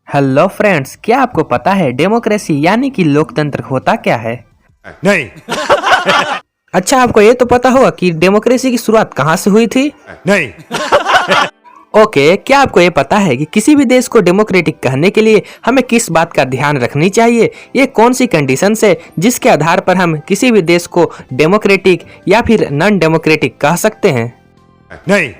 Hello friends, क्या आपको पता है डेमोक्रेसी यानी कि लोकतंत्र होता क्या है? नहीं। अच्छा, आपको ये तो पता होगा कि डेमोक्रेसी की शुरुआत कहाँ से हुई थी? नहीं। ओके, क्या आपको ये पता है कि किसी भी देश को डेमोक्रेटिक कहने के लिए हमें किस बात का ध्यान रखनी चाहिए? ये कौन सी कंडीशंस है जिसके आधार पर हम किसी भी देश को डेमोक्रेटिक या फिर नॉन डेमोक्रेटिक कह सकते हैं? नहीं।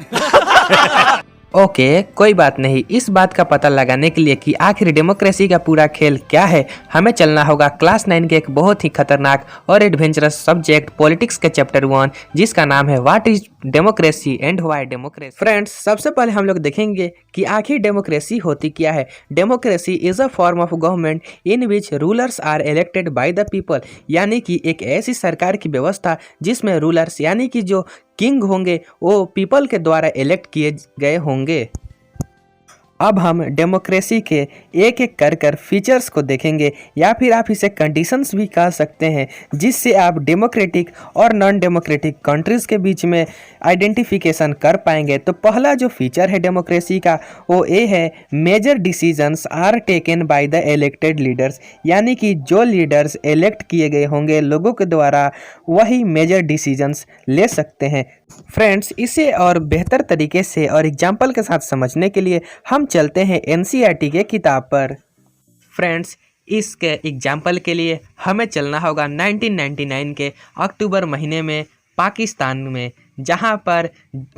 ओके, कोई बात नहीं। इस बात का पता लगाने के लिए कि आखिर डेमोक्रेसी का पूरा खेल क्या है, हमें चलना होगा क्लास 9 के एक बहुत ही खतरनाक और एडवेंचरस सब्जेक्ट पॉलिटिक्स के चैप्टर 1, जिसका नाम है what is democracy and why democracy. Friends, सबसे पहले हम लोग देखेंगे कि आखिर डेमोक्रेसी होती क्या है। Democracy is a form of government in which rulers are elected by the people, यानी कि एक ऐसी सरकार की व्यवस्था जिसमें रूलर्स यानी कि जो किंग होंगे वो पीपल के द्वारा इलेक्ट किए गए होंगे। अब हम डेमोक्रेसी के एक एक कर फीचर्स को देखेंगे, या फिर आप इसे कंडीशंस भी कह सकते हैं, जिससे आप डेमोक्रेटिक और नॉन डेमोक्रेटिक कंट्रीज़ के बीच में आइडेंटिफिकेशन कर पाएंगे। तो पहला जो फीचर है डेमोक्रेसी का वो ये है, major decisions are taken by the elected leaders, यानी कि जो लीडर्स इलेक्ट किए गए होंगे लोगों के द्वारा, वही मेजर डिसीजंस ले सकते हैं। फ्रेंड्स, इसे और बेहतर तरीके से और एग्जाम्पल के साथ समझने के लिए हम चलते हैं एनसीईआरटी के किताब पर। फ्रेंड्स, इसके एग्जाम्पल के लिए हमें चलना होगा 1999 के अक्टूबर महीने में पाकिस्तान में, जहां पर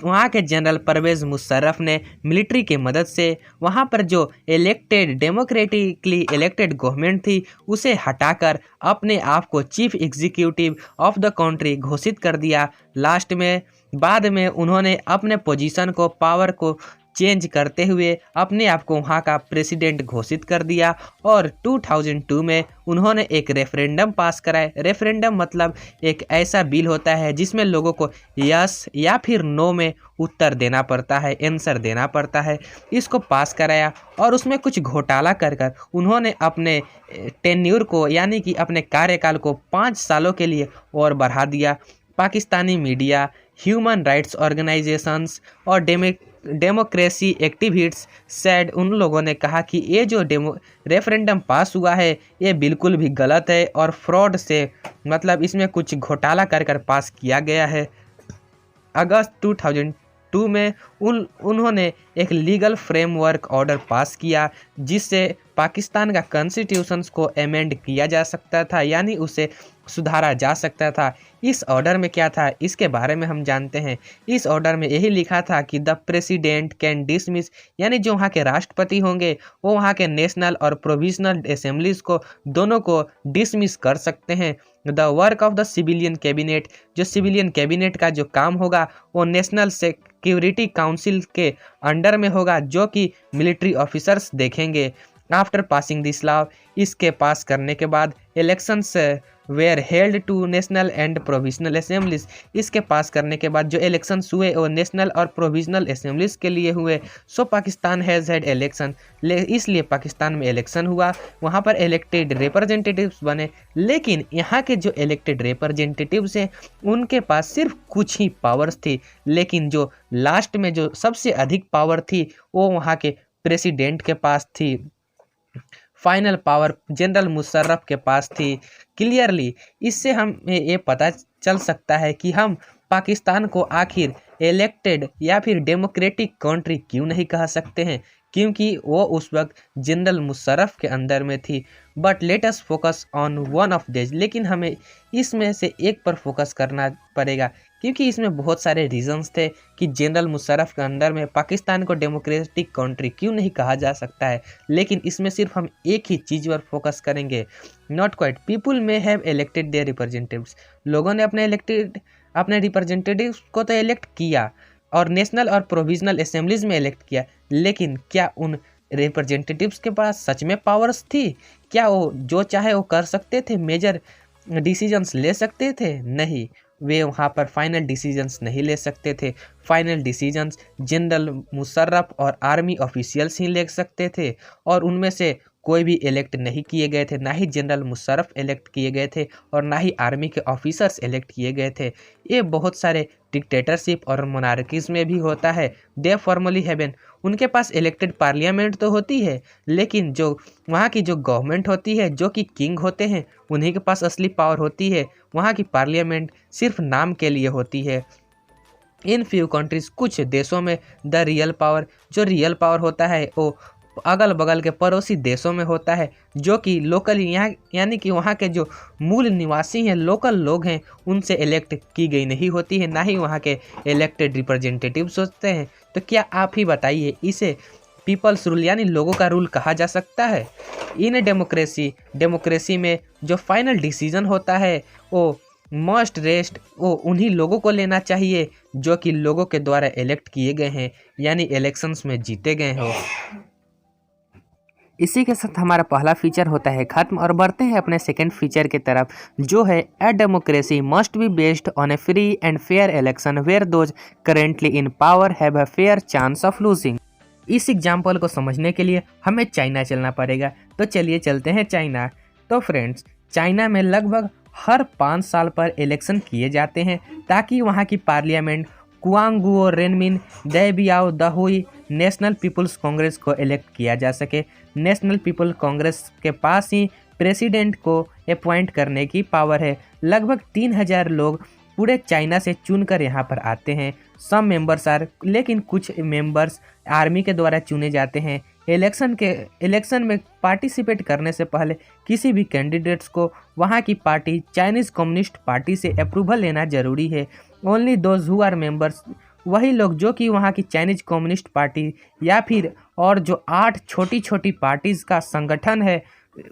वहां के जनरल परवेज़ मुशर्रफ ने मिलिट्री की मदद से वहां पर जो डेमोक्रेटिकली इलेक्टेड गवर्नमेंट थी उसे हटाकर अपने आप को chief executive of the country घोषित कर दिया। लास्ट में बाद में उन्होंने अपने पोजीशन को, पावर को चेंज करते हुए अपने आप को वहाँ का प्रेसिडेंट घोषित कर दिया। और 2002 में उन्होंने एक रेफरेंडम पास कराया। रेफरेंडम मतलब एक ऐसा बिल होता है जिसमें लोगों को यस या फिर नो में उत्तर देना पड़ता है, आंसर देना पड़ता है। इसको पास कराया और उसमें कुछ घोटाला कर उन्होंने अपने टेन्यूर को यानी कि अपने कार्यकाल को 5 सालों के लिए और बढ़ा दिया। Pakistani media, human rights organisations और डेमोक्रेसी एक्टिविस्ट्स सेड, उन लोगों ने कहा कि ये जो रेफरेंडम पास हुआ है ये बिल्कुल भी गलत है और फ्रॉड से, मतलब इसमें कुछ घोटाला कर पास किया गया है। अगस्त 2002 में उन्होंने एक लीगल फ्रेमवर्क ऑर्डर पास किया जिससे पाकिस्तान का कॉन्स्टिट्यूशंस को अमेंड किया जा सकता था, यानी उसे सुधारा जा सकता था। इस ऑर्डर में क्या था इसके बारे में हम जानते हैं। इस ऑर्डर में यही लिखा था कि द प्रेसिडेंट कैन डिसमिस, यानी जो वहाँ के राष्ट्रपति होंगे वो वहाँ के नेशनल और प्रोविजनल असेंबलीज को दोनों को डिसमिस कर सकते हैं। The work of the civilian cabinet, जो सिविलियन कैबिनेट का जो काम होगा वो नेशनल सिक्योरिटी काउंसिल के अंडर में होगा, जो कि मिलिट्री ऑफिसर्स देखेंगे। आफ्टर पासिंग दिस लॉ, इसके पास करने के बाद elections were held to national and provincial assemblies, इसके पास करने के बाद जो इलेक्शंस हुए वो नेशनल और प्रोविजनल असेंबलीज के लिए हुए। सो पाकिस्तान हैज़ हैड इलेक्शन, इसलिए पाकिस्तान में इलेक्शन हुआ, वहाँ पर इलेक्टेड रिप्रेजेंटेटिव्स बने। लेकिन यहाँ के जो इलेक्टेड रिप्रेजेंटेटिव्स हैं उनके पास सिर्फ कुछ ही पावर्स थी, लेकिन जो लास्ट में जो सबसे अधिक पावर थी वो वहाँ के प्रेसिडेंट के पास थी। फाइनल पावर जनरल मुशर्रफ के पास थी। क्लियरली इससे हमें ये पता चल सकता है कि हम पाकिस्तान को आखिर इलेक्टेड या फिर डेमोक्रेटिक कंट्री क्यों नहीं कह सकते हैं, क्योंकि वो उस वक्त जनरल मुशर्रफ के अंदर में थी। But let us focus on one of this, लेकिन हमें इसमें से एक पर फोकस करना पड़ेगा, क्योंकि इसमें बहुत सारे रीजंस थे कि जनरल मुशर्रफ के अंदर में पाकिस्तान को डेमोक्रेटिक कंट्री क्यों नहीं कहा जा सकता है। लेकिन इसमें सिर्फ हम एक ही चीज़ पर फोकस करेंगे। नॉट क्वाइट, पीपुल में हैव इलेक्टेड देयर रिप्रेजेंटेटिव्स, लोगों ने अपने रिप्रेजेंटेटिव्स को तो इलेक्ट किया और नेशनल और प्रोविजनल असेंबलीज में इलेक्ट किया, लेकिन क्या उन रिप्रेजेंटेटिव्स के पास सच में पावर्स थी? क्या वो जो चाहे वो कर सकते थे, मेजर डिसीजंस ले सकते थे? नहीं, वे वहाँ पर फाइनल डिसीजंस नहीं ले सकते थे। फाइनल डिसीजंस जनरल मुशर्रफ और आर्मी ऑफिशियल्स ही ले सकते थे, और उनमें से कोई भी इलेक्ट नहीं किए गए थे, ना ही जनरल मुशर्रफ इलेक्ट किए गए थे और ना ही आर्मी के ऑफिसर्स इलेक्ट किए गए थे। ये बहुत सारे डिक्टेटरशिप और मोनार्कीज में भी होता है। दे फॉर्मली हैवन, उनके पास इलेक्टेड पार्लियामेंट तो होती है, लेकिन जो वहाँ की जो गवर्नमेंट होती है, जो कि किंग होते हैं, उन्हीं के पास असली पावर होती है। वहाँ की पार्लियामेंट सिर्फ नाम के लिए होती है। इन फ्यू कंट्रीज, कुछ देशों में द रियल पावर, जो रियल पावर होता है वो अगल बगल के पड़ोसी देशों में होता है, जो कि लोकल यहाँ यानी कि वहाँ के जो मूल निवासी हैं, लोकल लोग हैं, उनसे इलेक्ट की गई नहीं होती है, ना ही वहाँ के इलेक्टेड रिप्रेजेंटेटिव्स होते हैं। तो क्या आप ही बताइए, इसे पीपल्स रूल यानी लोगों का रूल कहा जा सकता है? इन डेमोक्रेसी में जो फाइनल डिसीजन होता है वो मस्ट रेस्ट वो उन्हीं लोगों को लेना चाहिए जो कि लोगों के द्वारा इलेक्ट किए गए हैं, यानी इलेक्शंस में जीते गए हो। इसी के साथ हमारा पहला फीचर होता है खत्म और बढ़ते हैं अपने सेकंड फीचर की तरफ, जो है a democracy must be based on a free and fair election where those currently in power have a fair chance of losing. इस एग्जाम्पल को समझने के लिए हमें चाइना चलना पड़ेगा, तो चलिए चलते हैं चाइना। तो फ्रेंड्स, चाइना में लगभग हर 5 साल पर इलेक्शन किए जाते हैं ताकि वहाँ की parliament Quanguo Renmin Daibiao Dahui National People's Congress को इलेक्ट किया जा सके। नेशनल पीपल कांग्रेस के पास ही प्रेसिडेंट को अपॉइंट करने की पावर है। लगभग 3000 लोग पूरे चाइना से चुनकर यहाँ पर आते हैं। सम मेंबर्स लेकिन कुछ मेंबर्स आर्मी के द्वारा चुने जाते हैं। इलेक्शन में पार्टिसिपेट करने से पहले किसी भी कैंडिडेट्स को वहाँ की पार्टी चाइनीज़ कम्युनिस्ट पार्टी से अप्रूवल लेना जरूरी है। Only those who are members, वही लोग जो कि वहाँ की चाइनीज कम्युनिस्ट पार्टी या फिर और जो 8 छोटी छोटी पार्टीज़ का संगठन है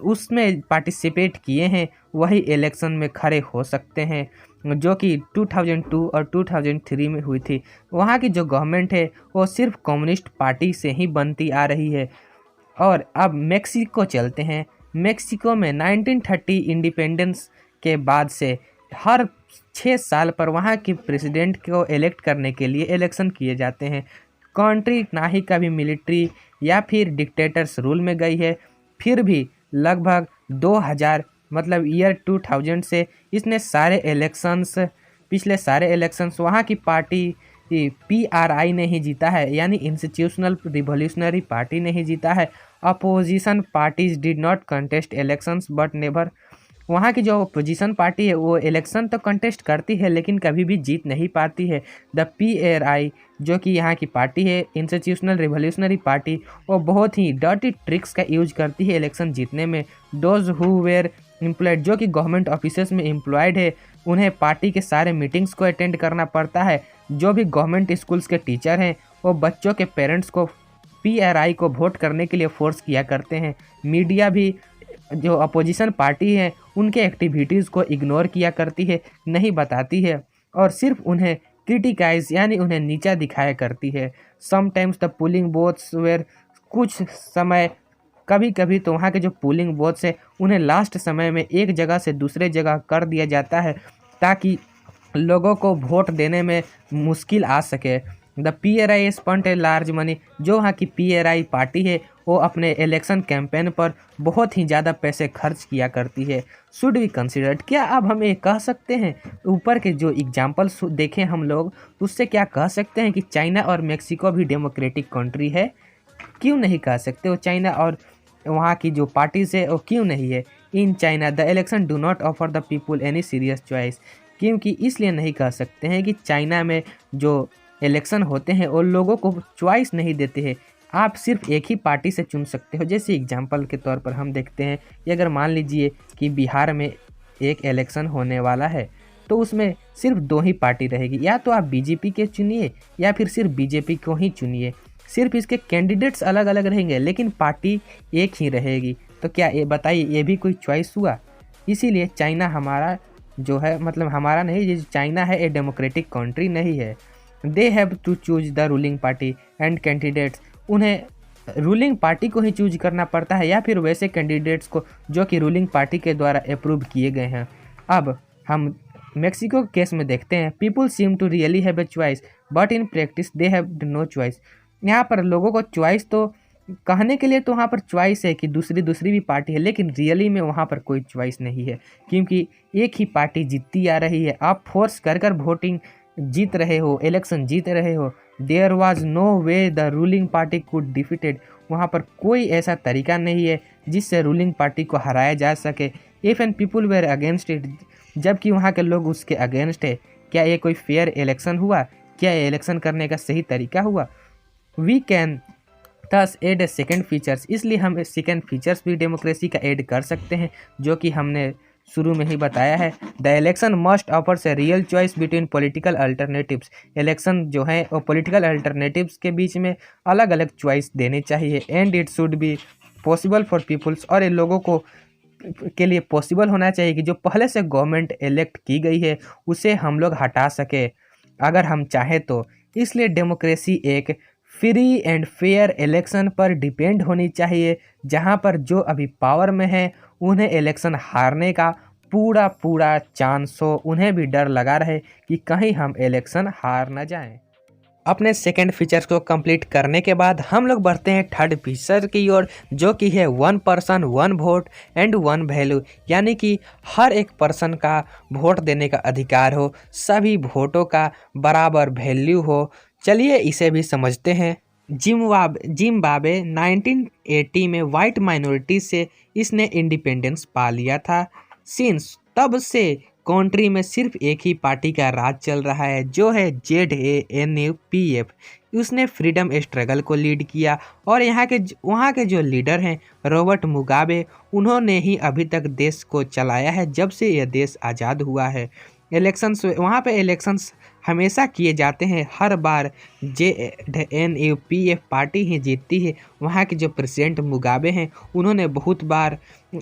उसमें पार्टिसिपेट किए हैं, वही इलेक्शन में खड़े हो सकते हैं, जो कि 2002 और 2003 में हुई थी। वहाँ की जो गवर्नमेंट है वो सिर्फ कम्युनिस्ट पार्टी से ही बनती आ रही है। और अब मेक्सिको चलते हैं। मेक्सिको में 1930 इंडिपेंडेंस के बाद से हर 6 साल पर वहाँ के प्रेसिडेंट को इलेक्ट करने के लिए इलेक्शन किए जाते हैं। कंट्री ना ही कभी मिलिट्री या फिर डिक्टेटर्स रूल में गई है, फिर भी लगभग 2000 मतलब ईयर 2000 से इसने पिछले सारे इलेक्शंस वहाँ की पार्टी PRI ने ही जीता है, यानी इंस्टीट्यूशनल रिवॉल्यूशनरी पार्टी ने ही जीता है। Opposition parties did not contest elections but never, वहाँ की जो अपोजिशन पार्टी है वो इलेक्शन तो कंटेस्ट करती है लेकिन कभी भी जीत नहीं पाती है। द PRI जो कि यहाँ की पार्टी है, इंस्टीट्यूशनल रिवॉल्यूशनरी पार्टी, वो बहुत ही डर्टी ट्रिक्स का यूज करती है इलेक्शन जीतने में। दोज हु वेर एम्प्लॉयड, जो कि गवर्नमेंट ऑफिसेस में एम्प्लॉयड है, उन्हें पार्टी के सारे मीटिंग्स को अटेंड करना पड़ता है। जो भी गवर्नमेंट स्कूल्स के टीचर हैं वो बच्चों के पेरेंट्स को PRI को वोट करने के लिए फोर्स किया करते हैं। मीडिया भी जो अपोजिशन पार्टी है उनके एक्टिविटीज़ को इग्नोर किया करती है, नहीं बताती है और सिर्फ उन्हें क्रिटिकाइज यानी उन्हें नीचा दिखाया करती है। Sometimes the polling booths were, कुछ समय कभी कभी तो वहाँ के जो पोलिंग बूथ्स है उन्हें लास्ट समय में एक जगह से दूसरे जगह कर दिया जाता है ताकि लोगों को वोट देने में मुश्किल आ सके। The PRI spent a large money, जो वहाँ की PRI पार्टी है वो अपने इलेक्शन कैंपेन पर बहुत ही ज़्यादा पैसे खर्च किया करती है। शुड वी कंसिडर्ड, क्या अब हम ये कह सकते हैं, ऊपर के जो एग्जाम्पल देखें हम लोग तो उससे क्या कह सकते हैं कि चाइना और मेक्सिको भी डेमोक्रेटिक कंट्री है? क्यों नहीं कह सकते? वो चाइना और वहाँ की जो पार्टीज है वो क्यों नहीं है? In China the election do not offer the people any serious choice, क्योंकि इसलिए नहीं कह सकते हैं कि चाइना में जो इलेक्शन होते हैं वो लोगों को चॉइस नहीं देते हैं। आप सिर्फ एक ही पार्टी से चुन सकते हो। जैसे एग्जांपल के तौर पर हम देखते हैं कि अगर मान लीजिए कि बिहार में एक इलेक्शन होने वाला है तो उसमें सिर्फ 2 ही पार्टी रहेगी, या तो आप BJP के चुनिए या फिर सिर्फ BJP को ही चुनिए। सिर्फ इसके कैंडिडेट्स अलग अलग रहेंगे लेकिन पार्टी एक ही रहेगी। तो क्या ये बताइए, ये भी कोई चॉइस हुआ? इसीलिए चाइना हमारा जो है, मतलब हमारा नहीं, ये चाइना है ये डेमोक्रेटिक कंट्री नहीं है। They have to choose the ruling party and candidates, उन्हें रूलिंग पार्टी को ही चूज करना पड़ता है या फिर वैसे कैंडिडेट्स को जो कि रूलिंग पार्टी के द्वारा अप्रूव किए गए हैं। अब हम मेक्सिको के केस में देखते हैं। People seem to really have a choice but in practice they have no choice. यहाँ पर लोगों को चॉइस तो कहने के लिए तो वहाँ पर चॉइस है कि दूसरी दूसरी भी पार्टी है, लेकिन रियली में वहाँ पर कोई चॉइस नहीं है, क्योंकि एक ही पार्टी जीतती आ रही है। आप फोर्स कर कर वोटिंग जीत रहे हो, इलेक्शन जीत रहे हो। There was no way the ruling party could defeated. वहाँ पर कोई ऐसा तरीका नहीं है जिससे रूलिंग पार्टी को हराया जा सके। If and people were against it, जबकि वहाँ के लोग उसके अगेंस्ट है। क्या ये कोई फेयर इलेक्शन हुआ? क्या ये इलेक्शन करने का सही तरीका हुआ? We can thus add a second features, इसलिए हम सेकेंड फीचर्स भी डेमोक्रेसी का ऐड कर सकते हैं, जो कि हमने शुरू में ही बताया है। The election must offers a real choice between political alternatives. Election जो है वो पॉलिटिकल अल्टरनेटिव्स के बीच में अलग अलग चॉइस देनी चाहिए। And it should be possible for peoples, और ये लोगों को के लिए पॉसिबल होना चाहिए कि जो पहले से गवर्नमेंट इलेक्ट की गई है उसे हम लोग हटा सके अगर हम चाहें तो। इसलिए डेमोक्रेसी एक फ्री एंड फेयर इलेक्शन पर डिपेंड होनी चाहिए, जहां पर जो अभी पावर में है उन्हें इलेक्शन हारने का पूरा पूरा चांस हो, उन्हें भी डर लगा रहे कि कहीं हम इलेक्शन हार न जाएं। अपने सेकेंड फीचर्स को कंप्लीट करने के बाद हम लोग बढ़ते हैं थर्ड फीचर की ओर, जो कि है one person one vote and one value, यानी कि हर एक पर्सन का वोट देने का अधिकार हो, सभी वोटों का बराबर वैल्यू हो। चलिए इसे भी समझते हैं। जिम्बाब्वे 1980 में वाइट माइनॉरिटी से इसने इंडिपेंडेंस पा लिया था। सिंस तब से कंट्री में सिर्फ एक ही पार्टी का राज चल रहा है, जो है ZANU-PF। उसने फ्रीडम स्ट्रगल को लीड किया, और वहाँ के जो लीडर हैं रॉबर्ट मुगाबे, उन्होंने ही अभी तक देश को चलाया है जब से यह देश आज़ाद हुआ है। इलेक्शंस वहाँ पे इलेक्शंस हमेशा किए जाते हैं, हर बार ZANU-PF पार्टी ही जीतती है। वहाँ के जो प्रेसिडेंट मुगाबे हैं उन्होंने बहुत बार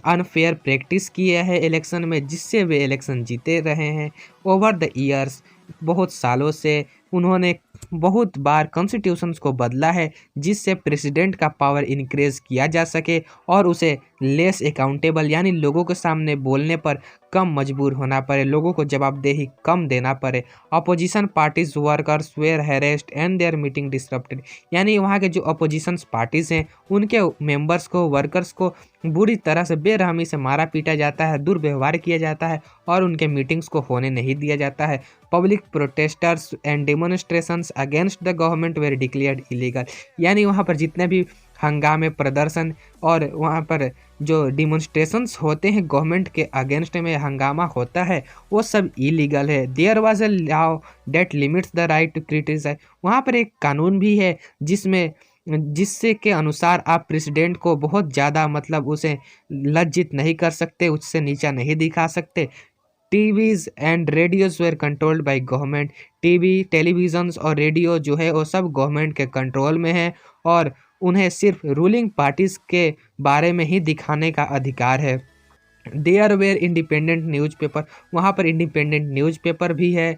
अनफेयर प्रैक्टिस किया है इलेक्शन में, जिससे वे इलेक्शन जीते रहे हैं। ओवर द ईयर्स, बहुत सालों से उन्होंने बहुत बार कॉन्स्टिट्यूशंस को बदला है, जिससे प्रेसिडेंट का पावर इंक्रीज किया जा सके और उसे लेस अकाउंटेबल, यानी लोगों के सामने बोलने पर कम मजबूर होना पड़े, लोगों को जवाबदेही कम देना पड़े। Opposition parties workers were harassed and their meeting disrupted, यानी वहाँ के जो अपोजिशन पार्टीज हैं उनके मेंबर्स को, वर्कर्स को बुरी तरह से बेरहमी से मारा पीटा जाता है, दुर्व्यवहार किया जाता है, और उनके मीटिंग्स को होने नहीं दिया जाता है। Public protesters and demonstrations against the government were declared illegal, यानी वहाँ पर जितने भी हंगामे, प्रदर्शन और वहाँ पर जो डिमॉन्स्ट्रेशंस होते हैं गवर्नमेंट के अगेंस्ट में हंगामा होता है, वो सब इलीगल है। There was a law that limits the right to criticise, वहाँ पर एक कानून भी है जिससे के अनुसार आप प्रेसिडेंट को बहुत ज़्यादा, मतलब उसे लज्जित नहीं कर सकते, उससे नीचा नहीं दिखा सकते। TVs and radios were controlled by government, TV, televisions और रेडियो जो है वो सब गवर्नमेंट के कंट्रोल में है, और उन्हें सिर्फ रूलिंग पार्टीज के बारे में ही दिखाने का अधिकार है। देयर वेयर इंडिपेंडेंट न्यूज़पेपर, वहाँ पर इंडिपेंडेंट न्यूज़पेपर भी है।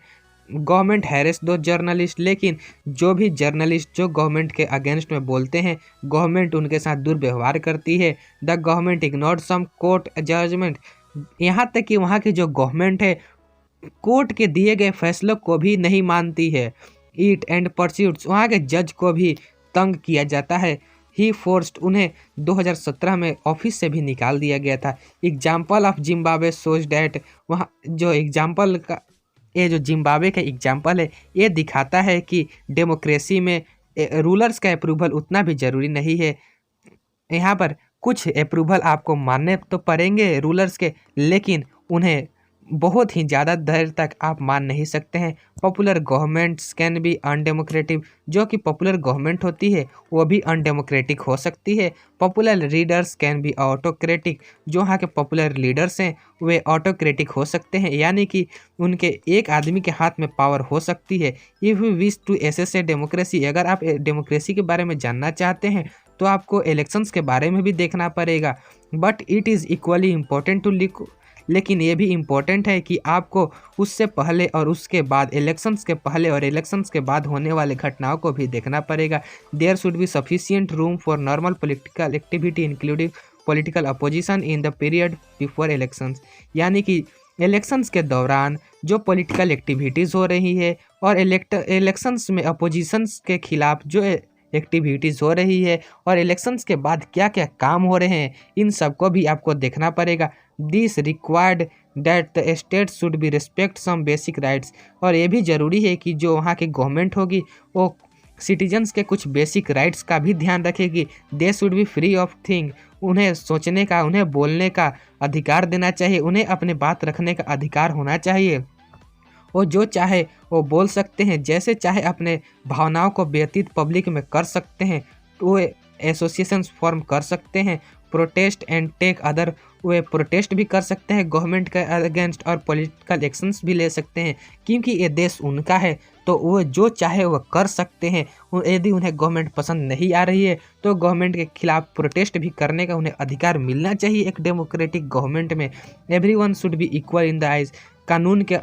गवर्नमेंट हैरेस दो जर्नलिस्ट, लेकिन जो भी जर्नलिस्ट जो गवर्नमेंट के अगेंस्ट में बोलते हैं, गवर्नमेंट उनके साथ दुर्व्यवहार करती है। The government ignored some court judgement, यहाँ तक कि वहाँ की जो गवर्नमेंट है कोर्ट के दिए गए फैसलों को भी नहीं मानती है। ईट एंड परस्यूट्स, वहाँ के जज को भी तंग किया जाता है। ही फोर्स्ड, उन्हें 2017 में ऑफिस से भी निकाल दिया गया था। Example of Zimbabwe shows that, वहाँ जो एग्जाम्पल का, ये जो जिम्बाब्वे का एग्जाम्पल है, ये दिखाता है कि डेमोक्रेसी में रूलर्स का अप्रूवल उतना भी ज़रूरी नहीं है। यहाँ पर कुछ अप्रूवल आपको मानने तो पड़ेंगे रूलर्स के, लेकिन उन्हें बहुत ही ज़्यादा देर तक आप मान नहीं सकते हैं। Popular governments can be undemocratic, जो कि पॉपुलर गवर्नमेंट होती है वो भी अनडेमोक्रेटिक हो सकती है। Popular leaders can be autocratic, जो यहाँ के पॉपुलर लीडर्स हैं वे ऑटोक्रेटिक हो सकते हैं, यानी कि उनके एक आदमी के हाथ में पावर हो सकती है। If you wish to assess a democracy, अगर आप डेमोक्रेसी के बारे में जानना चाहते हैं तो आपको इलेक्शंस के बारे में भी देखना पड़ेगा। But it is equally important to लेकिन ये भी इम्पोर्टेंट है कि आपको उससे पहले और उसके बाद, इलेक्शंस के पहले और इलेक्शंस के बाद होने वाले घटनाओं को भी देखना पड़ेगा। There should be sufficient room for normal political activity including political opposition in the period before elections, यानी कि इलेक्शंस के दौरान जो पॉलिटिकल एक्टिविटीज़ हो रही है और इलेक्शंस में अपोजिशंस के खिलाफ जो एक्टिविटीज़ हो रही है और इलेक्शंस के बाद क्या क्या काम हो रहे हैं, इन सब को भी आपको देखना पड़ेगा। This required that the state should be respect some basic rights, और ये भी ज़रूरी है कि जो वहाँ की गवर्नमेंट होगी वो सिटीजन्स के कुछ बेसिक राइट्स का भी ध्यान रखेगी। They should be free of thing, उन्हें सोचने का, उन्हें बोलने का अधिकार देना चाहिए, उन्हें अपने बात रखने का अधिकार होना चाहिए। वो जो चाहे वो बोल सकते हैं, जैसे चाहे अपने भावनाओं को व्यतीत पब्लिक में कर सकते हैं। वो एसोसिएशंस फॉर्म कर सकते हैं, protest and take other, way protest भी कर सकते हैं गवर्नमेंट के अगेंस्ट और पॉलिटिकल एक्शंस भी ले सकते हैं, क्योंकि ये देश उनका है तो वो जो चाहे वो कर सकते हैं। यदि उन्हें गवर्नमेंट पसंद नहीं आ रही है तो गवर्नमेंट के खिलाफ प्रोटेस्ट भी करने का उन्हें अधिकार मिलना चाहिए एक डेमोक्रेटिक गवर्नमेंट में। Everyone should be equal in the eyes, कानून के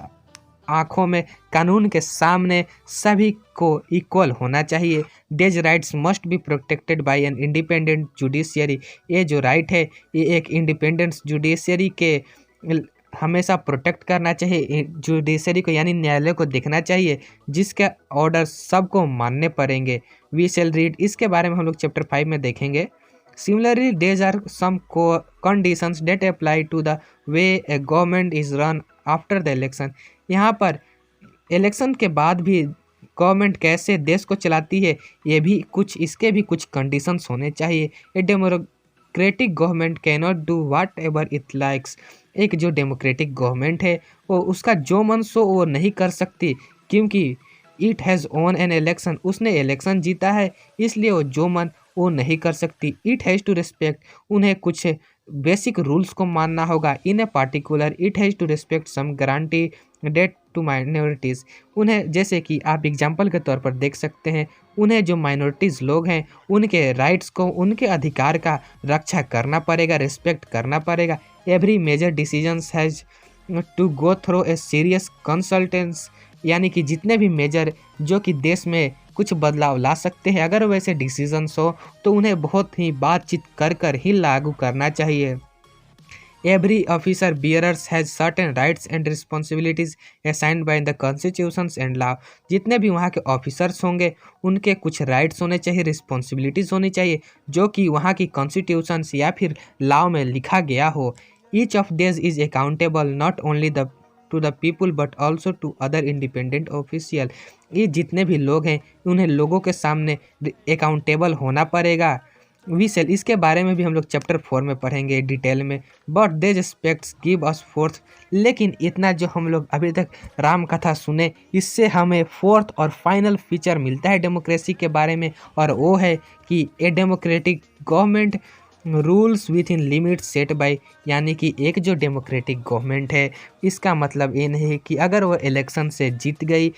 आँखों में, कानून के सामने सभी को इक्वल होना चाहिए। देज rights must be protected by an independent judiciary, ये जो राइट है ये एक इंडिपेंडेंट जुडिशियरी के हमेशा प्रोटेक्ट करना चाहिए। जुडिशरी को यानी न्यायालय को देखना चाहिए जिसके ऑर्डर सबको मानने पड़ेंगे। वी शैल रीड, इसके बारे में हम लोग चैप्टर 5 में देखेंगे। Similarly these are some conditions that apply to the way a government is run after the election. यहाँ पर इलेक्शन के बाद भी गवर्नमेंट कैसे देश को चलाती है, ये भी कुछ, इसके भी कुछ कंडीशंस होने चाहिए। ए democratic government can not do what ever it likes, एक जो डेमोक्रेटिक गवर्नमेंट है वो उसका जो मन सो वो नहीं कर सकती, क्योंकि it has own an election, उसने इलेक्शन जीता है इसलिए वो जो मन वो नहीं कर सकती। इट हैज़ टू रिस्पेक्ट, उन्हें कुछ बेसिक रूल्स को मानना होगा। In a particular it has to respect some guaranteed to minorities, उन्हें, जैसे कि आप एग्जांपल के तौर पर देख सकते हैं, उन्हें जो माइनॉरिटीज़ लोग हैं उनके राइट्स को, उनके अधिकार का रक्षा करना पड़ेगा, रिस्पेक्ट करना पड़ेगा। Every major decisions has to go through a serious consultants, यानी कि जितने भी मेजर जो कि देश में कुछ बदलाव ला सकते हैं, अगर वैसे डिसीजंस हो तो उन्हें बहुत ही बातचीत कर कर ही लागू करना चाहिए। Every officer bearers has certain rights and responsibilities assigned by the constitutions and law, जितने भी वहाँ के ऑफिसर्स होंगे उनके कुछ राइट्स होने चाहिए, रिस्पॉन्सिबिलिटीज होनी चाहिए जो कि वहाँ की कॉन्स्टिट्यूशंस या फिर लॉ में लिखा गया हो। Each of these is accountable not only the to the people but also to other independent official, ये जितने भी लोग हैं उन्हें लोगों के सामने अकाउंटेबल होना पड़ेगा। वी सेल, इसके बारे में भी हम लोग चैप्टर 4 में पढ़ेंगे डिटेल में। बट देज एस्पेक्ट्स गिव अस फोर्थ, लेकिन इतना जो हम लोग अभी तक राम कथा सुने इससे हमें फोर्थ और फाइनल फीचर मिलता है डेमोक्रेसी के बारे में, और वो है कि a democratic government rules within limit set by, यानी कि एक जो डेमोक्रेटिक गवर्नमेंट है इसका मतलब ये नहीं कि अगर वो इलेक्शन से जीत गई,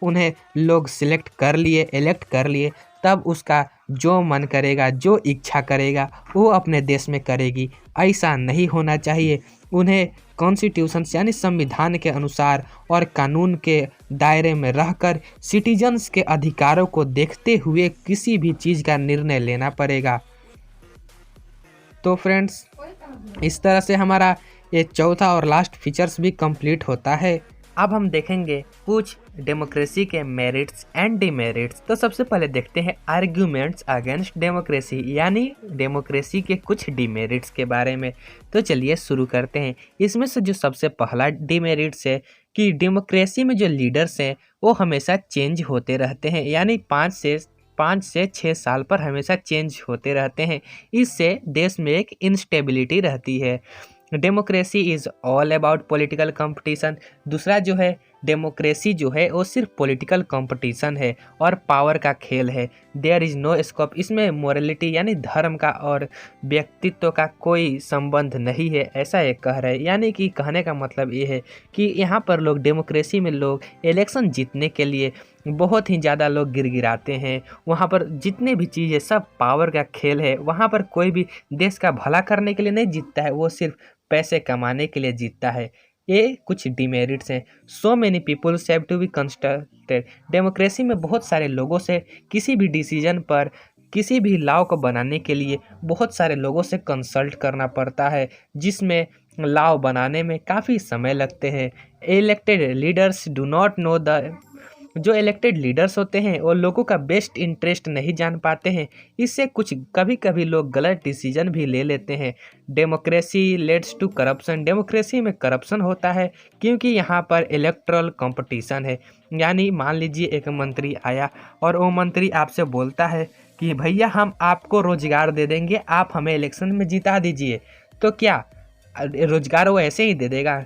उन्हें लोग सिलेक्ट कर लिए, इलेक्ट कर लिए, तब उसका जो मन करेगा, जो इच्छा करेगा वो अपने देश में करेगी। ऐसा नहीं होना चाहिए। उन्हें कॉन्स्टिट्यूशन यानी संविधान के अनुसार और कानून के दायरे में रहकर सिटीजन्स के अधिकारों को देखते हुए किसी भी चीज़ का निर्णय लेना पड़ेगा। तो फ्रेंड्स, इस तरह से हमारा ये चौथा और लास्ट फीचर्स भी कंप्लीट होता है। अब हम देखेंगे कुछ डेमोक्रेसी के मेरिट्स एंड डिमेरिट्स। तो सबसे पहले देखते हैं आर्ग्यूमेंट्स अगेंस्ट डेमोक्रेसी, यानी डेमोक्रेसी के कुछ डिमेरिट्स के बारे में। तो चलिए शुरू करते हैं। इसमें से जो सबसे पहला डिमेरिट्स है कि डेमोक्रेसी में जो लीडर्स हैं वो हमेशा चेंज होते रहते हैं, यानी 5 से 6 साल पर हमेशा चेंज होते रहते हैं। इससे देश में एक इंस्टेबिलिटी रहती है। Democracy is all about political competition. दूसरा जो है, डेमोक्रेसी जो है वो सिर्फ पॉलिटिकल कंपटीशन है और पावर का खेल है। देयर इज़ नो स्कोप, इसमें मोरलिटी यानी धर्म का और व्यक्तित्व का कोई संबंध नहीं है, ऐसा ये कह रहे हैं। यानी कि कहने का मतलब ये है कि यहाँ पर लोग, डेमोक्रेसी में लोग इलेक्शन जीतने के लिए बहुत ही ज़्यादा लोग गिड़गिड़ाते हैं। वहाँ पर जितने भी चीज़ें सब पावर का खेल है। वहाँ पर कोई भी देश का भला करने के लिए नहीं जीतता है, वो सिर्फ पैसे कमाने के लिए जीतता है। ये कुछ डिमेरिट्स हैं। So many peoples have to be consulted, democracy में बहुत सारे लोगों से किसी भी डिसीजन पर, किसी भी लॉ को बनाने के लिए बहुत सारे लोगों से कंसल्ट करना पड़ता है, जिसमें लॉ बनाने में काफ़ी समय लगते हैं। Elected leaders do not know the जो इलेक्टेड लीडर्स होते हैं वो लोगों का बेस्ट इंटरेस्ट नहीं जान पाते हैं। इससे कुछ कभी कभी लोग गलत डिसीजन भी ले लेते हैं। Democracy leads to corruption, democracy में करप्शन होता है क्योंकि यहाँ पर इलेक्ट्रल कंपटीशन है। यानी मान लीजिए एक मंत्री आया और वो मंत्री आपसे बोलता है कि भैया हम आपको रोजगार दे देंगे, आप हमें इलेक्शन में जिता दीजिए। तो क्या रोजगार वो ऐसे ही दे देगा?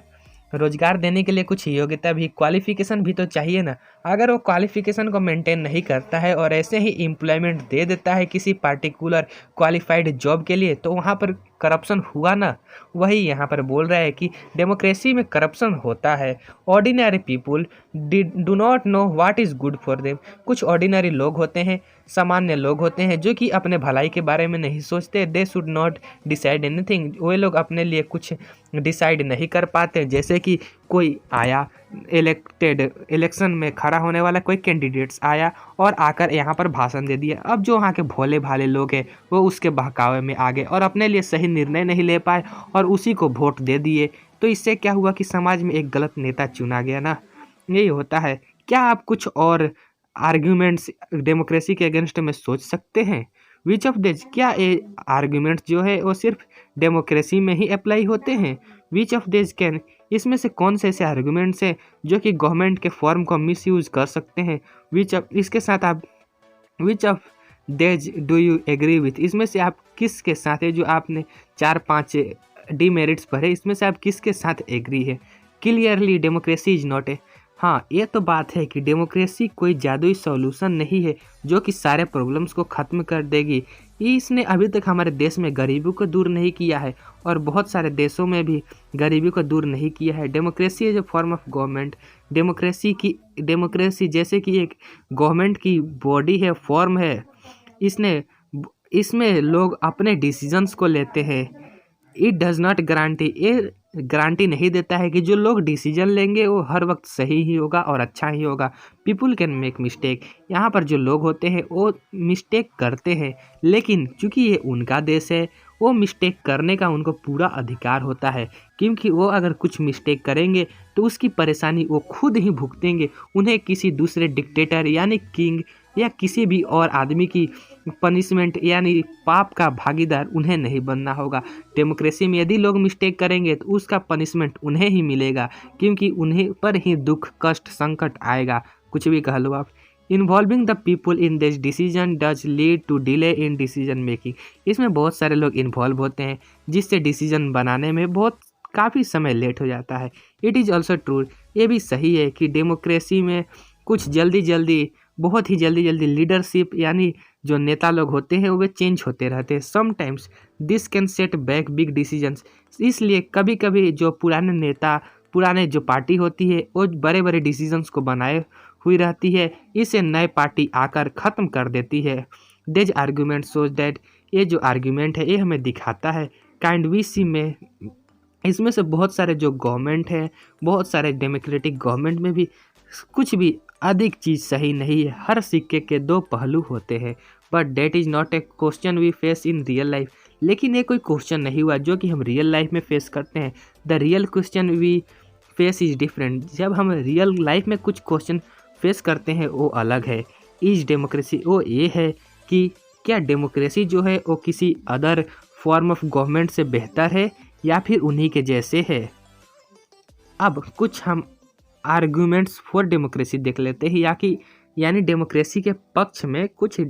रोजगार देने के लिए कुछ योग्यता भी, क्वालिफिकेशन भी तो चाहिए ना। अगर वो क्वालिफिकेशन को मेंटेन नहीं करता है और ऐसे ही एम्प्लॉयमेंट दे देता है किसी पार्टिकुलर क्वालिफाइड जॉब के लिए, तो वहाँ पर करप्शन हुआ ना। वही यहाँ पर बोल रहा है कि डेमोक्रेसी में करप्शन होता है। Ordinary people do not know what is good for them, कुछ ऑर्डिनरी लोग होते हैं, सामान्य लोग होते हैं जो कि अपने भलाई के बारे में नहीं सोचते। They should not decide anything, वे लोग अपने लिए कुछ डिसाइड नहीं कर पाते। जैसे कि कोई आया इलेक्शन में खड़ा होने वाला कोई कैंडिडेट्स आया और आकर यहाँ पर भाषण दे दिया। अब जो वहाँ के भोले भाले लोग हैं वो उसके बहकावे में आ गए और अपने लिए सही निर्णय नहीं ले पाए और उसी को वोट दे दिए। तो इससे क्या हुआ कि समाज में एक गलत नेता चुना गया ना। यही होता है। क्या आप कुछ और आर्ग्यूमेंट्स डेमोक्रेसी के अगेंस्ट में सोच सकते हैं? विच ऑफ दिस, क्या ये आर्ग्यूमेंट्स जो है वो सिर्फ डेमोक्रेसी में ही अप्लाई होते हैं? विच ऑफ दिस कैन, इसमें से कौन से ऐसे आर्ग्यूमेंट्स हैं जो कि गवर्नमेंट के फॉर्म को मिसयूज कर सकते हैं? विच ऑफ, इसके साथ आप which of this do you agree with, इसमें से आप किसके साथ है? जो आपने 4-5 डीमेरिट्स पढ़े, इसमें से आप किसके साथ एग्री है? Clearly democracy is not a, हाँ ये तो बात है कि डेमोक्रेसी कोई जादुई सॉल्यूशन नहीं है जो कि सारे प्रॉब्लम्स को ख़त्म कर देगी। इसने अभी तक हमारे देश में गरीबी को दूर नहीं किया है और बहुत सारे देशों में भी गरीबी को दूर नहीं किया है। Democracy is a form of government, democracy जैसे कि एक गवर्नमेंट की बॉडी है, फॉर्म है। इसमें लोग अपने डिसीजंस को लेते हैं। इट डज नॉट गारंटी, ये गारंटी नहीं देता है कि जो लोग डिसीजन लेंगे वो हर वक्त सही ही होगा और अच्छा ही होगा। पीपुल कैन मेक मिस्टेक, यहाँ पर जो लोग होते हैं वो मिस्टेक करते हैं, लेकिन चूंकि ये उनका देश है वो मिस्टेक करने का उनको पूरा अधिकार होता है। क्योंकि वो अगर कुछ मिस्टेक करेंगे तो उसकी परेशानी वो खुद ही भुगतेंगे। उन्हें किसी दूसरे डिक्टेटर यानी किंग या किसी भी और आदमी की पनिशमेंट यानी पाप का भागीदार उन्हें नहीं बनना होगा। डेमोक्रेसी में यदि लोग मिस्टेक करेंगे तो उसका पनिशमेंट उन्हें ही मिलेगा, क्योंकि उन्हें पर ही दुख कष्ट संकट आएगा। कुछ भी कह लो आप। Involving the people in this decision does lead to delay in decision making, इसमें बहुत सारे लोग इन्वॉल्व होते हैं जिससे डिसीजन बनाने में काफ़ी समय लेट हो जाता है। इट इज़ ऑल्सो ट्रू, ये भी सही है कि डेमोक्रेसी में कुछ बहुत ही जल्दी लीडरशिप यानी जो नेता लोग होते हैं वो चेंज होते रहते हैं। Sometimes this can set back big decisions, इसलिए कभी कभी जो पुराने जो पार्टी होती है वो बड़े बड़े डिसीजंस को बनाए हुई रहती है, इसे नए पार्टी आकर ख़त्म कर देती है। दिस आर्ग्यूमेंट सोच दैट, ये जो आर्ग्यूमेंट है ये हमें दिखाता है काइंड वी सी में इसमें से बहुत सारे जो गवर्नमेंट है, बहुत सारे डेमोक्रेटिक गवर्नमेंट में भी कुछ भी अधिक चीज़ सही नहीं है। हर सिक्के के दो पहलू होते हैं। But that is not a question we face in real life, लेकिन ये कोई क्वेश्चन नहीं हुआ जो कि हम रियल लाइफ में फेस करते हैं। The real question we face is different, जब हम रियल लाइफ में कुछ क्वेश्चन फेस करते हैं वो अलग है। इज डेमोक्रेसी, वो ये है कि क्या डेमोक्रेसी जो है वो किसी अदर फॉर्म ऑफ गवर्नमेंट से बेहतर है या फिर उन्हीं के जैसे है। अब कुछ हम आर्गूमेंट्स फॉर डेमोक्रेसी देख लेते हैं, यानी डेमोक्रेसी के पक्ष में कुछ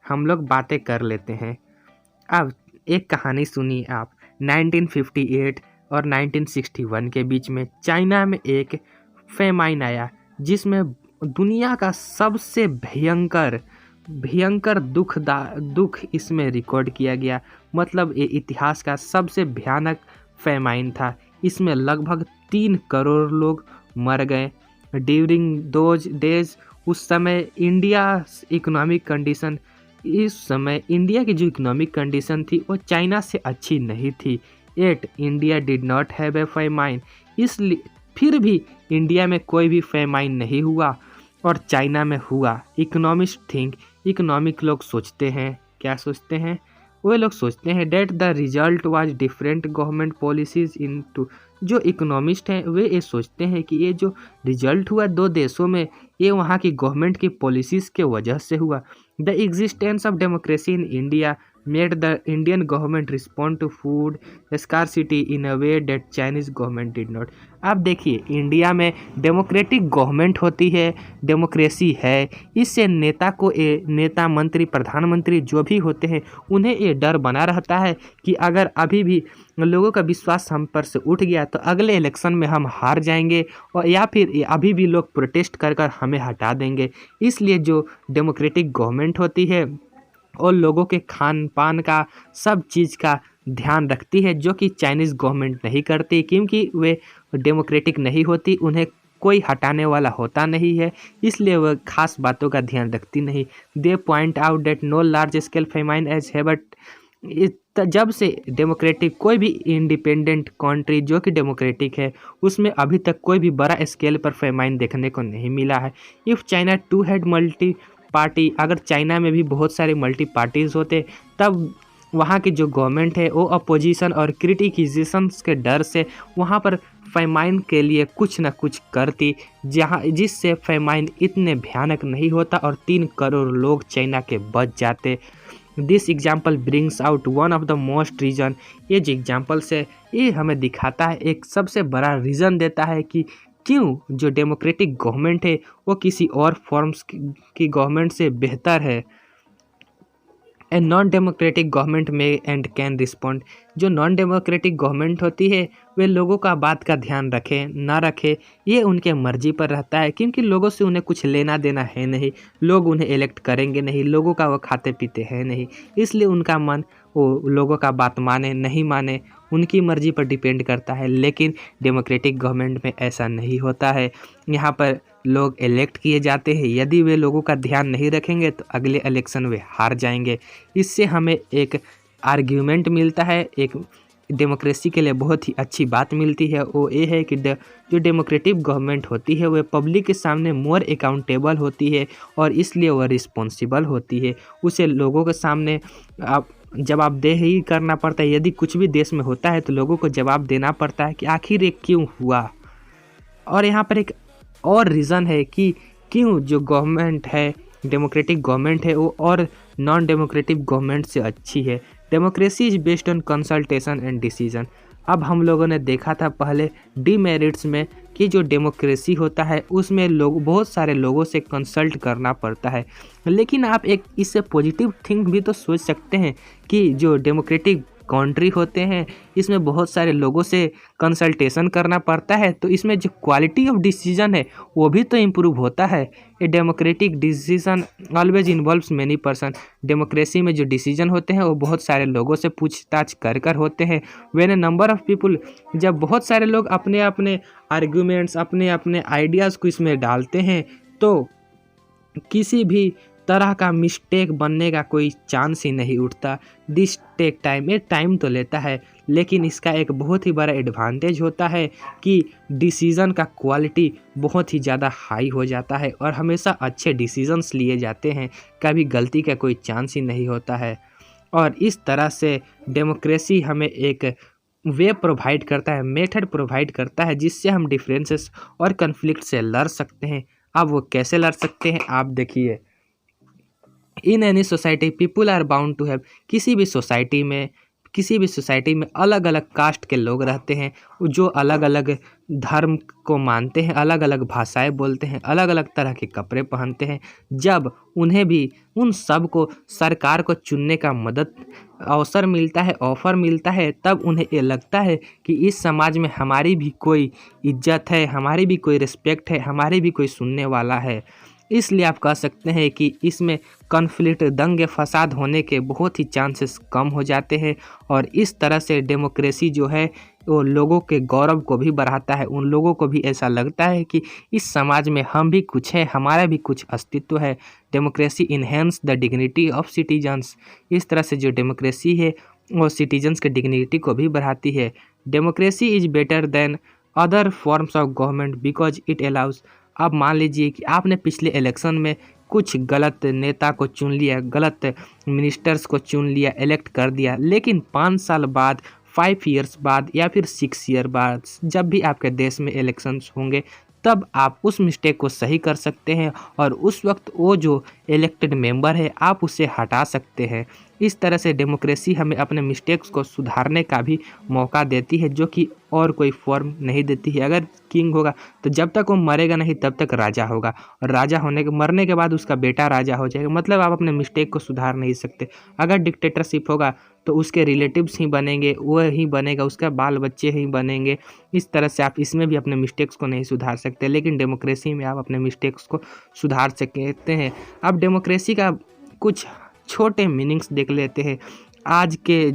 हम लोग बातें कर लेते हैं। अब एक कहानी सुनिए आप। 1958 और 1961 के बीच में चाइना में एक फेमाइन आया जिसमें दुनिया का सबसे भयंकर दुख इसमें रिकॉर्ड किया गया। मतलब ये इतिहास का सबसे भयानक फेमाइन था। इसमें लगभग 3 करोड़ लोग मर गए। ड्यूरिंग दोज डेज, उस समय इंडिया की जो इकोनॉमिक कंडीशन थी वो चाइना से अच्छी नहीं थी। Yet India did not have a famine, इसलिए फिर भी इंडिया में कोई भी फेमाइन नहीं हुआ और चाइना में हुआ। इकोनॉमिक लोग सोचते हैं, क्या सोचते हैं? वे लोग सोचते हैं that the result was different government policies in two जो इकोनॉमिस्ट हैं वे ये सोचते हैं कि ये जो रिजल्ट हुआ दो देशों में, ये वहाँ की गवर्नमेंट की पॉलिसीज़ के वजह से हुआ। The existence of democracy in India made the Indian government respond to food scarcity in a way that Chinese government did not. आप देखिए, इंडिया में डेमोक्रेटिक गवर्नमेंट होती है, डेमोक्रेसी है, इससे नेता मंत्री प्रधानमंत्री जो भी होते हैं उन्हें ये डर बना रहता है कि अगर अभी भी लोगों का विश्वास हम पर से उठ गया तो अगले इलेक्शन में हम हार जाएंगे, और या फिर अभी भी लोग प्रोटेस्ट कर कर हमें हटा देंगे। इसलिए जो डेमोक्रेटिक गवर्नमेंट होती है और लोगों के खान पान का सब चीज़ का ध्यान रखती है, जो कि चाइनीज़ गवर्नमेंट नहीं करती, क्योंकि वे डेमोक्रेटिक नहीं होती, उन्हें कोई हटाने वाला होता नहीं है, इसलिए वह खास बातों का ध्यान रखती नहीं। They point out that no large scale famine has है, बट जब से डेमोक्रेटिक कोई भी इंडिपेंडेंट कंट्री जो कि डेमोक्रेटिक है उसमें अभी तक कोई भी बड़ा स्केल पर फेमाइन देखने को नहीं मिला है। If China too had multi party, अगर चाइना में भी बहुत सारे मल्टी पार्टीज़ होते तब वहाँ की जो गवर्नमेंट है वो अपोजिशन और क्रिटिसिजम्स के डर से वहाँ पर फेमाइन के लिए कुछ न कुछ करती, जिससे फेमाइन इतने भयानक नहीं होता और 3 करोड़ लोग चाइना के बच जाते। This example brings out one of the most reason. ये जो एग्जाम्पल्स है ये हमें दिखाता है, एक सबसे बड़ा रीज़न देता है कि क्यों जो डेमोक्रेटिक गवर्नमेंट है वो किसी और फॉर्म्स की गवर्नमेंट से बेहतर है। ए नॉन डेमोक्रेटिक गवर्नमेंट में एंड कैन रिस्पॉन्ड। जो नॉन डेमोक्रेटिक गवर्नमेंट होती है वे लोगों का बात का ध्यान रखे ना रखे ये उनके मर्जी पर रहता है, क्योंकि लोगों से उन्हें कुछ लेना देना है नहीं, लोग उन्हें इलेक्ट करेंगे नहीं, लोगों का वो खाते पीते हैं नहीं, इसलिए उनका मन वो लोगों का बात माने नहीं माने उनकी मर्जी पर डिपेंड करता है। लेकिन डेमोक्रेटिक गवर्नमेंट में ऐसा नहीं होता है, यहाँ पर लोग इलेक्ट किए जाते हैं, यदि वे लोगों का ध्यान नहीं रखेंगे तो अगले इलेक्शन वे हार जाएंगे। इससे हमें एक आर्ग्यूमेंट मिलता है, एक डेमोक्रेसी के लिए बहुत ही अच्छी बात मिलती है, वो ये है कि जो डेमोक्रेटिक गवर्नमेंट होती है वह पब्लिक के सामने मोर अकाउंटेबल होती है और इसलिए वह रिस्पॉन्सिबल होती है। उसे लोगों के सामने आप जवाबदेही ही करना पड़ता है। यदि कुछ भी देश में होता है तो लोगों को जवाब देना पड़ता है कि आखिर ये क्यों हुआ। और यहाँ पर एक और रीज़न है कि क्यों जो गवर्नमेंट है डेमोक्रेटिक गवर्नमेंट है वो और नॉन डेमोक्रेटिक गवर्नमेंट से अच्छी है। Democracy is based on consultation and decision. अब हम लोगों ने देखा था पहले डीमेरिट्स में कि जो डेमोक्रेसी होता है उसमें लोग बहुत सारे लोगों से कंसल्ट करना पड़ता है, लेकिन आप एक इससे पॉजिटिव थिंग भी तो सोच सकते हैं कि जो डेमोक्रेटिक कंट्री होते हैं इसमें बहुत सारे लोगों से कंसल्टेशन करना पड़ता है, तो इसमें जो क्वालिटी ऑफ डिसीजन है वो भी तो इम्प्रूव होता है। A democratic decision always involves many person. Democracy में जो डिसीजन होते हैं वो बहुत सारे लोगों से पूछताछ कर कर होते हैं। When A number of people, जब बहुत सारे लोग अपने अपने आर्ग्यूमेंट्स अपने अपने आइडियाज़ को इसमें डालते हैं तो किसी भी तरह का मिस्टेक बनने का कोई चांस ही नहीं उठता। दिस टेक टाइम, ये टाइम तो लेता है, लेकिन इसका एक बहुत ही बड़ा एडवांटेज होता है कि डिसीज़न का क्वालिटी बहुत ही ज़्यादा हाई हो जाता है और हमेशा अच्छे डिसीजंस लिए जाते हैं, कभी गलती का कोई चांस ही नहीं होता है। और इस तरह से डेमोक्रेसी हमें एक वे प्रोवाइड करता है, मेथड प्रोवाइड करता है जिससे हम डिफरेंसेस और कन्फ्लिक्ट से लड़ सकते हैं। अब वो कैसे लड़ सकते हैं आप देखिए। In any society people are bound to have. किसी भी सोसाइटी में अलग अलग कास्ट के लोग रहते हैं जो अलग अलग धर्म को मानते हैं, अलग अलग भाषाएं बोलते हैं, अलग अलग तरह के कपड़े पहनते हैं। जब उन्हें भी उन सब को सरकार को चुनने का अवसर मिलता है, ऑफर मिलता है, तब उन्हें ये लगता है कि इस समाज में हमारी भी कोई इज्जत है, हमारी भी कोई रिस्पेक्ट है, हमारी भी कोई सुनने वाला है। इसलिए आप कह सकते हैं कि इसमें कॉन्फ्लिक्ट दंगे फसाद होने के बहुत ही चांसेस कम हो जाते हैं और इस तरह से डेमोक्रेसी जो है वो लोगों के गौरव को भी बढ़ाता है। उन लोगों को भी ऐसा लगता है कि इस समाज में हम भी कुछ हैं, हमारा भी कुछ अस्तित्व है। Democracy enhance the dignity of citizens. इस तरह से जो डेमोक्रेसी है वो सिटीजन्स के डिग्निटी को भी बढ़ाती है। Democracy is better than other forms of government because it allows. अब मान लीजिए कि आपने पिछले इलेक्शन में कुछ गलत नेता को चुन लिया, गलत मिनिस्टर्स को चुन लिया, इलेक्ट कर दिया, लेकिन 5 साल बाद 5 ईयर्स बाद या फिर 6 ईयर बाद जब भी आपके देश में इलेक्शंस होंगे तब आप उस मिस्टेक को सही कर सकते हैं और उस वक्त वो जो इलेक्टेड मेंबर है आप उसे हटा सकते हैं। इस तरह से डेमोक्रेसी हमें अपने मिस्टेक्स को सुधारने का भी मौका देती है, जो कि और कोई फॉर्म नहीं देती है। अगर किंग होगा तो जब तक वो मरेगा नहीं तब तक राजा होगा, और राजा होने के मरने के बाद उसका बेटा राजा हो जाएगा। मतलब आप अपने मिस्टेक को सुधार नहीं सकते। अगर डिक्टेटरशिप होगा तो उसके रिलेटिव्स ही बनेंगे, वो ही बनेगा, उसका बाल बच्चे ही बनेंगे। इस तरह से आप इसमें भी अपने मिस्टेक्स को नहीं सुधार सकते, लेकिन डेमोक्रेसी में आप अपने मिस्टेक्स को सुधार सकते हैं। अब डेमोक्रेसी का कुछ छोटे मीनिंग्स देख लेते हैं। आज के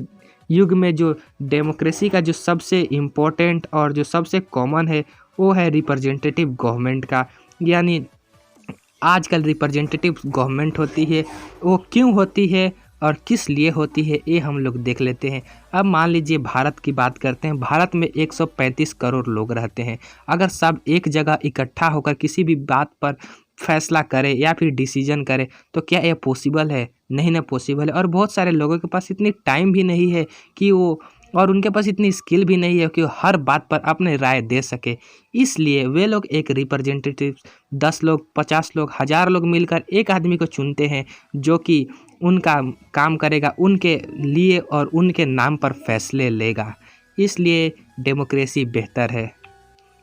युग में जो डेमोक्रेसी का जो सबसे इम्पोर्टेंट और जो सबसे कॉमन है वो है रिप्रेजेंटेटिव गवर्नमेंट का। यानी आजकल रिप्रेजेंटेटिव गवर्नमेंट होती है, वो क्यों होती है और किस लिए होती है ये हम लोग देख लेते हैं। अब मान लीजिए भारत की बात करते हैं। भारत में 135 करोड़ लोग रहते हैं। अगर सब एक जगह इकट्ठा होकर किसी भी बात पर फैसला करे या फिर डिसीजन करे तो क्या यह पॉसिबल है? नहीं ना पॉसिबल है। और बहुत सारे लोगों के पास इतनी टाइम भी नहीं है कि वो, और उनके पास इतनी स्किल भी नहीं है कि वो हर बात पर अपने राय दे सके। इसलिए वे लोग एक रिप्रेजेंटेटिव 10 लोग, 50 लोग, 1000 लोग मिलकर एक आदमी को चुनते हैं जो कि उनका काम करेगा उनके लिए और उनके नाम पर फैसले लेगा। इसलिए डेमोक्रेसी बेहतर है।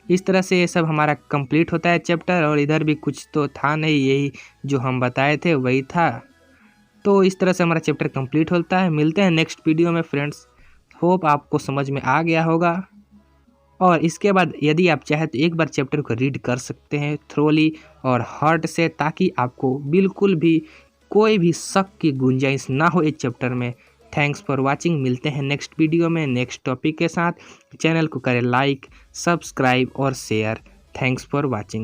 इस तरह से ये सब हमारा कंप्लीट होता है चैप्टर, और इधर भी कुछ तो था नहीं, यही जो हम बताए थे वही था। तो इस तरह से हमारा चैप्टर कंप्लीट होता है। मिलते हैं नेक्स्ट वीडियो में फ्रेंड्स। होप आपको समझ में आ गया होगा, और इसके बाद यदि आप चाहें तो एक बार चैप्टर को रीड कर सकते हैं थ्रोली और हार्ट से, ताकि आपको बिल्कुल भी कोई भी शक की गुंजाइश ना हो इस चैप्टर में। Thanks for watching. मिलते हैं नेक्स्ट वीडियो में नेक्स्ट टॉपिक के साथ। चैनल को करें लाइक, सब्सक्राइब और शेयर। Thanks for watching.